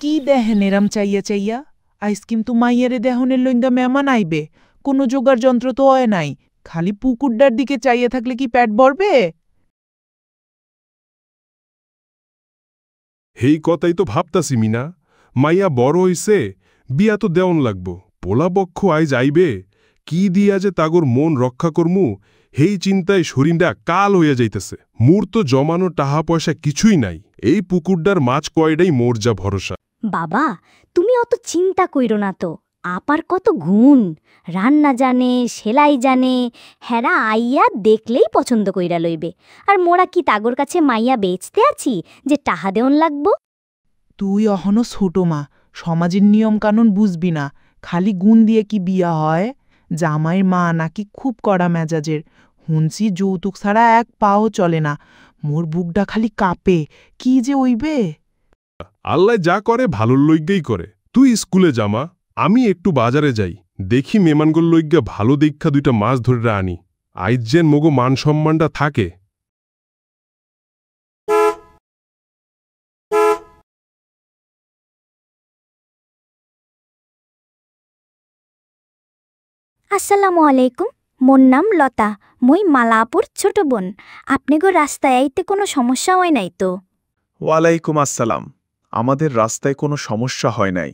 কি দেহেন এরাম চাইয়া চাইয়া? আইসক্রিম তো মাইয়ারে দেহনের লইন্দা মেহমান আইবে, কোনো জোগাড় যন্ত্র তো হয় নাই, খালি পুকুরটার দিকে চাইয়া থাকলে কি পেট ভরবে? হেই কথাই তো ভাবতাছি মিনা, মাইয়া বড় হইছে, বিয়া তো দেওন লাগবো, পোলাপক্ষ আইজ আইবে, কি দিয়া যে তাগর মন রক্ষা করমু, হেই চিন্তায় শরীরটা কাল হইয়া যাইতেছে। মোর তো জমানো টাহা পয়সা কিছুই নাই, এই পুকুরটার মাছ কয়ডাই মোর যা ভরসা। বাবা, তুমি অত চিন্তা কইরো না তো, আপার কত গুণ, রান্না জানে, সেলাই জানে, হেরা আইয়া দেখলেই পছন্দ কইরা লইবে। আর মোরা কি তাগর কাছে মাইয়া বেচতে আছি যে টাহা দেওন লাগবো? তুই অহনো ছোট মা, সমাজের নিয়ম কানুন বুঝবি না, খালি গুণ দিয়ে কি বিয়া হয়? জামাইয়ের মা নাকি খুব কড়া মেজাজের, হুনছি যৌতুক ছাড়া এক পাও চলে না। মোর বুকটা খালি কাঁপে, কি যে হইবে। আল্লাহ যা করে ভালোর লইগ্যেই করে। তুই স্কুলে জামা, আমি একটু বাজারে যাই, দেখি মেমানগোল লইগ্যা ভালো দীক্ষা দুইটা মাছ ধরে আনি, আইজ যেন মগো মান সম্মানটা থাকে। আসসালামু আলাইকুম, মোর নাম লতা, মই মালাপুর ছোট বোন। আপনি গো রাস্তায় আইতে কোনো সমস্যা হয় নাই তো? ওয়ালাইকুম আসসালাম, আমাদের রাস্তায় কোনো সমস্যা হয় নাই।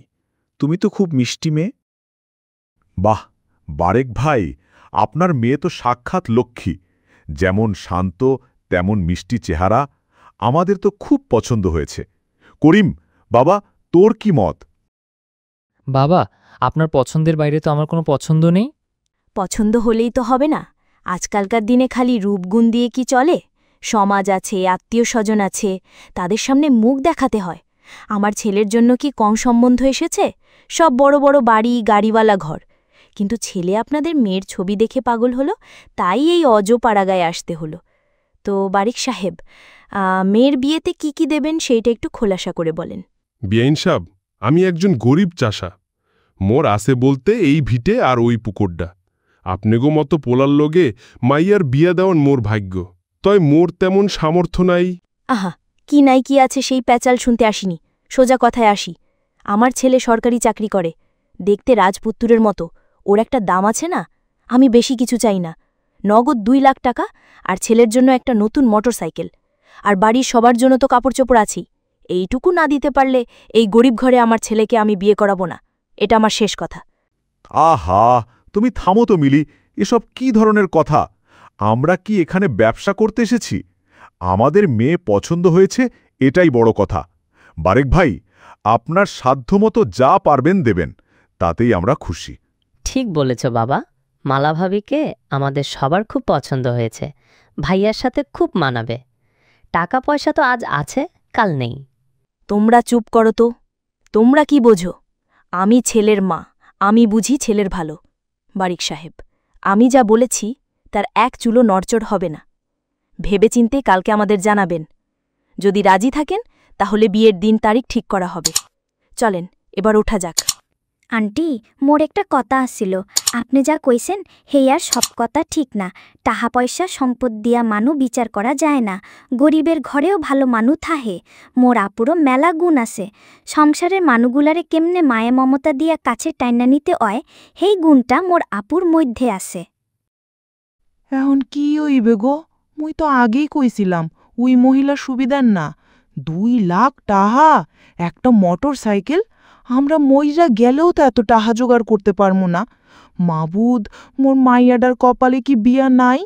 তুমি তো খুব মিষ্টি মেয়ে। বাহ, বারেক ভাই, আপনার মেয়ে তো সাক্ষাৎ লক্ষ্মী, যেমন শান্ত তেমন মিষ্টি চেহারা, আমাদের তো খুব পছন্দ হয়েছে। করিম বাবা, তোর কি মত? বাবা, আপনার পছন্দের বাইরে তো আমার কোনো পছন্দ নেই। পছন্দ হলেই তো হবে না, আজকালকার দিনে খালি রূপগুণ দিয়ে কি চলে? সমাজ আছে, আত্মীয় স্বজন আছে, তাদের সামনে মুখ দেখাতে হয়। আমার ছেলের জন্য কি কম সম্বন্ধ এসেছে? সব বড় বড় বাড়ি, গাড়িওয়ালা ঘর। কিন্তু ছেলে আপনাদের মেয়ের ছবি দেখে পাগল হলো, তাই এই অজপাড়াগায় আসতে হলো। তো বারিক সাহেব, মেয়ের বিয়েতে কি কি দেবেন সেইটা একটু খোলাসা করে বলেন। বিয়াইন সাব, আমি একজন গরিব চাষা, মোর আছে বলতে এই ভিটে আর ওই পুকুরটা। আপনেগো মতো পোলার লগে মাইয়ার বিয়া দেওয়ান মোর ভাগ্য, তয় মোর তেমন সামর্থ্য নাই। আহা, কি নাই কি আছে সেই প্যাচাল শুনতে আসিনি, সোজা কথায় আসি। আমার ছেলে সরকারি চাকরি করে, দেখতে রাজপুত্তুরের মতো, ওর একটা দাম আছে না? আমি বেশি কিছু চাই না, নগদ 2 লাখ টাকা, আর ছেলের জন্য একটা নতুন মোটরসাইকেল, আর বাড়ির সবার জন্য তো কাপড় চোপড় আছেই। এইটুকু না দিতে পারলে এই গরিব ঘরে আমার ছেলেকে আমি বিয়ে করাবো না, এটা আমার শেষ কথা। আহা, তুমি থামো তো মিলি, এসব কি ধরনের কথা? আমরা কি এখানে ব্যবসা করতে এসেছি? আমাদের মেয়ে পছন্দ হয়েছে, এটাই বড় কথা। বারেক ভাই, আপনার সাধ্যমতো যা পারবেন দেবেন, তাতেই আমরা খুশি। ঠিক বলেছ বাবা, মালা ভাবিকে আমাদের সবার খুব পছন্দ হয়েছে, ভাইয়ার সাথে খুব মানাবে। টাকা পয়সা তো আজ আছে, কাল নেই। তোমরা চুপ করো তো, তোমরা কি বোঝো? আমি ছেলের মা, আমি বুঝি ছেলের ভালো। বারিক সাহেব, আমি যা বলেছি তার এক চুলো নড়চড় হবে না। ভেবেচিন্তে কালকে আমাদের জানাবেন। যদি রাজি থাকেন তাহলে বিয়ের দিন তারিখ ঠিক করা হবে। চলেন, এবার ওঠা যাক। আন্টি, মোর একটা কথা আসছিল, আপনি যা কইছেন হেয়ার সব কথা ঠিক না। টাহা পয়সা সম্পদ দিয়া মানু বিচার করা যায় না, গরিবের ঘরেও ভালো মানু থাহে। মোর আপুরও মেলা গুণ আছে, সংসারের মানুগুলারে কেমনে মায়া মমতা দিয়া কাছে টাইনা নিতে হয়, হেই গুণটা মোর আপুর মধ্যে আছে। এখন কি হইবে গো? মুই তো আগেই কইছিলাম ওই মহিলা সুবিধার না। 2 লাখ টাহা, একটা মোটর সাইকেল, আমরা মইরা গেলেও তো এত টাহা জোগাড় করতে পারমু না। মাবুদ, মোর মাইয়াডার কপালে কি বিয়া নাই?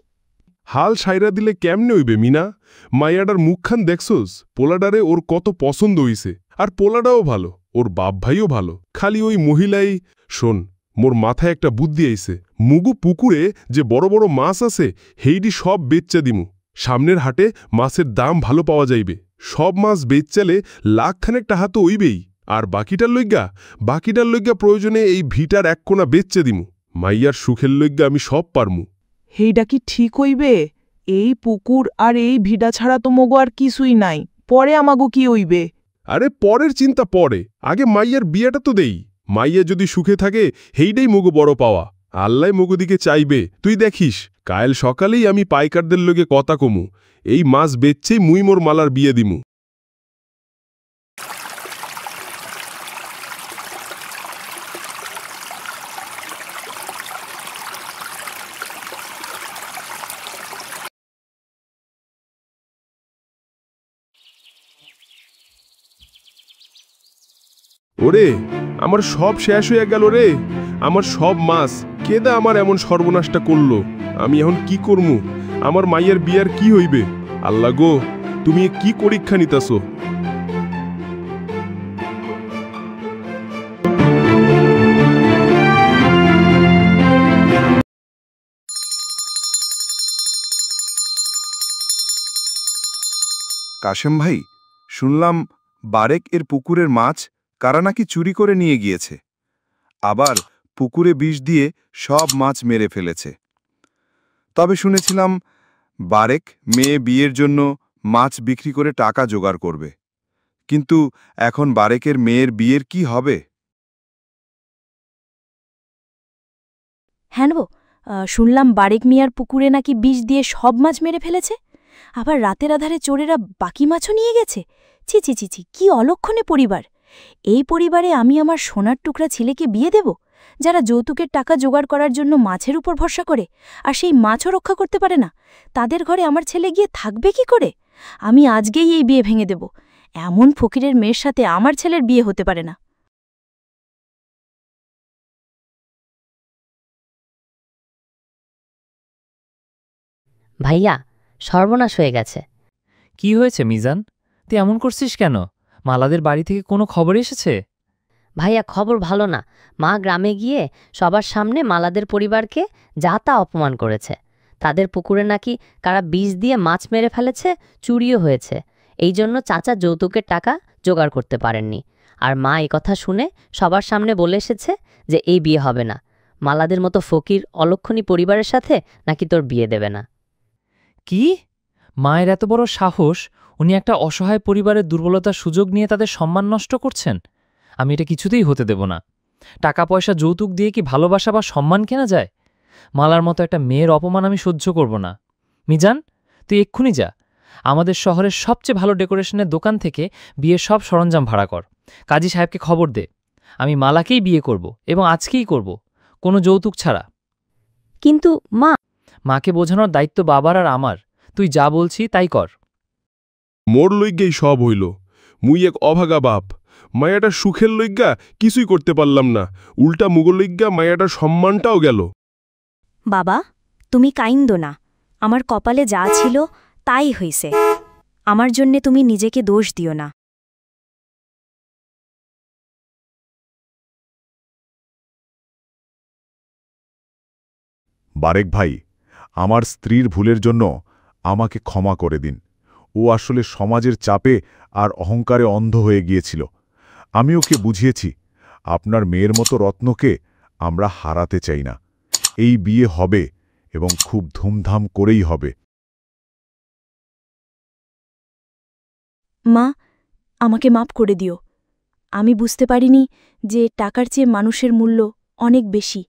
হাল সাইরা দিলে কেমনে হইবে মিনা? মাইয়াডার মুখখান দেখছোস? পোলাডারে ওর কত পছন্দ হইছে, আর পোলাডাও ভালো, ওর বাপ ভাইও ভালো, খালি ওই মহিলাই। শোন, মোর মাথায় একটা বুদ্ধি আইছে, মুগু পুকুরে যে বড় বড় মাছ আছে হেইডি সব বেচ্চা দিমু। সামনের হাটে মাছের দাম ভালো পাওয়া যাইবে, সব মাছ বেচ্চালে লাখখানেক টাহা তো হইবেই। আর বাকিটার লইগ্যা প্রয়োজনে এই ভিটার এক কোণা বেচ্চে দিমু। মাইয়ার সুখের লইগ্যা আমি সব পারমু। হেইডা কি ঠিক হইবে? এই পুকুর আর এই ভিডা ছাড়া তো মগো আর কিছুই নাই, পরে আমাগো কি হইবে? আরে পরের চিন্তা পরে, আগে মাইয়ার বিয়াটা তো দেই। মাইয়া যদি সুখে থাকে হেইডাই মগো বড় পাওয়া। আল্লাহ মগো দিকে চাইবে, তুই দেখিস কাল সকালেই আমি পাইকারদের লগে কথা কমু, এই মাছ বেচছেই মুই মোর মালার বিয়ে দিমু। ওরে, আমার সব শেষ হয়ে গেল রে। আমার সব মাছ কেদা আমার এমন সর্বনাশটা করলো। আমি এখন কি করমু? আমার মাইয়ের বিয়ার কি হইবে? আল্লাহ গো, তুমি এ কি পরীক্ষা নিতাছো? কাশেম ভাই, শুনলাম বারেক এর পুকুরের মাছ কারা নাকি চুরি করে নিয়ে গিয়েছে, আবার পুকুরে বিষ দিয়ে সব মাছ মেরে ফেলেছে। তবে শুনেছিলাম বারেক মেয়ে বিয়ের জন্য মাছ বিক্রি করে টাকা জোগাড় করবে, কিন্তু এখন বারেকের মেয়ের বিয়ের কি হবে? হ্যাঁ গো, শুনলাম বারেক মিয়ার পুকুরে নাকি বিষ দিয়ে সব মাছ মেরে ফেলেছে, আবার রাতের আধারে চোরেরা বাকি মাছও নিয়ে গেছে। ছি ছি ছি ছি, কি অলক্ষণে পরিবার! এই পরিবারে আমি আমার সোনার টুকরা ছেলেকে বিয়ে দেব, যারা যৌতুকের টাকা জোগাড় করার জন্য মাছের উপর ভরসা করে, আর সেই মাছও রক্ষা করতে পারে না। তাদের ঘরে আমার ছেলে গিয়ে থাকবে কি করে? আমি আজকেই এই বিয়ে ভেঙে দেব। এমন ফকিরের মেয়ের সাথে আমার ছেলের বিয়ে হতে পারে না। ভাইয়া, সর্বনাশ হয়ে গেছে। কি হয়েছে মিজান? তুই এমন করছিস কেন? মালাদের বাড়ি থেকে কোনো খবর এসেছে? ভাইয়া, খবর ভালো না। মা গ্রামে গিয়ে সবার সামনে মালাদের পরিবারকে যা তা অপমান করেছে। তাদের পুকুরে নাকি কারা বিষ দিয়ে মাছ মেরে ফেলেছে, চুরিও হয়েছে। এই জন্য চাচা যৌতুকের টাকা জোগাড় করতে পারেননি। আর মা কথা শুনে সবার সামনে বলে এসেছে যে এই বিয়ে হবে না। মালাদের মতো ফকির অলক্ষণী পরিবারের সাথে নাকি তোর বিয়ে দেবে না। কি? মায়ের এত বড় সাহস! উনি একটা অসহায় পরিবারের দুর্বলতার সুযোগ নিয়ে তাদের সম্মান নষ্ট করছেন। আমি এটা কিছুতেই হতে দেব না। টাকা পয়সা যৌতুক দিয়ে কি ভালোবাসা বা সম্মান কেনা যায়? মালার মতো একটা মেয়ের অপমান আমি সহ্য করব না। মিজান, তুই এক্ষুনি যা। আমাদের শহরের সবচেয়ে ভালো ডেকোরেশনের দোকান থেকে বিয়ের সব সরঞ্জাম ভাড়া কর। কাজী সাহেবকে খবর দে। আমি মালাকেই বিয়ে করব, এবং আজকেই করব, কোনো যৌতুক ছাড়া। কিন্তু মা... মাকে বোঝানোর দায়িত্ব বাবার আর আমার। তুই যা বলছি তাই কর। মোর লইগ্যাই সব হইল। মুই এক অভাগা বাপ। মায়াটার সুখের লইগ্যা কিছুই করতে পারলাম না, উল্টা মুগল লইগ্যা মায়াটার সম্মানটাও গেল। বাবা, তুমি কাইন্দো না। আমার কপালে যা ছিল তাই হইছে। আমার জন্যে তুমি নিজেকে দোষ দিও না। বারেক ভাই, আমার স্ত্রীর ভুলের জন্য আমাকে ক্ষমা করে দিন। ও আসলে সমাজের চাপে আর অহংকারে অন্ধ হয়ে গিয়েছিল। আমি ওকে বুঝিয়েছি, আপনার মেয়ের মতো রত্নকে আমরা হারাতে চাই না। এই বিয়ে হবে, এবং খুব ধুমধাম করেই হবে। মা, আমাকে মাপ করে দিও। আমি বুঝতে পারিনি যে টাকার চেয়ে মানুষের মূল্য অনেক বেশি।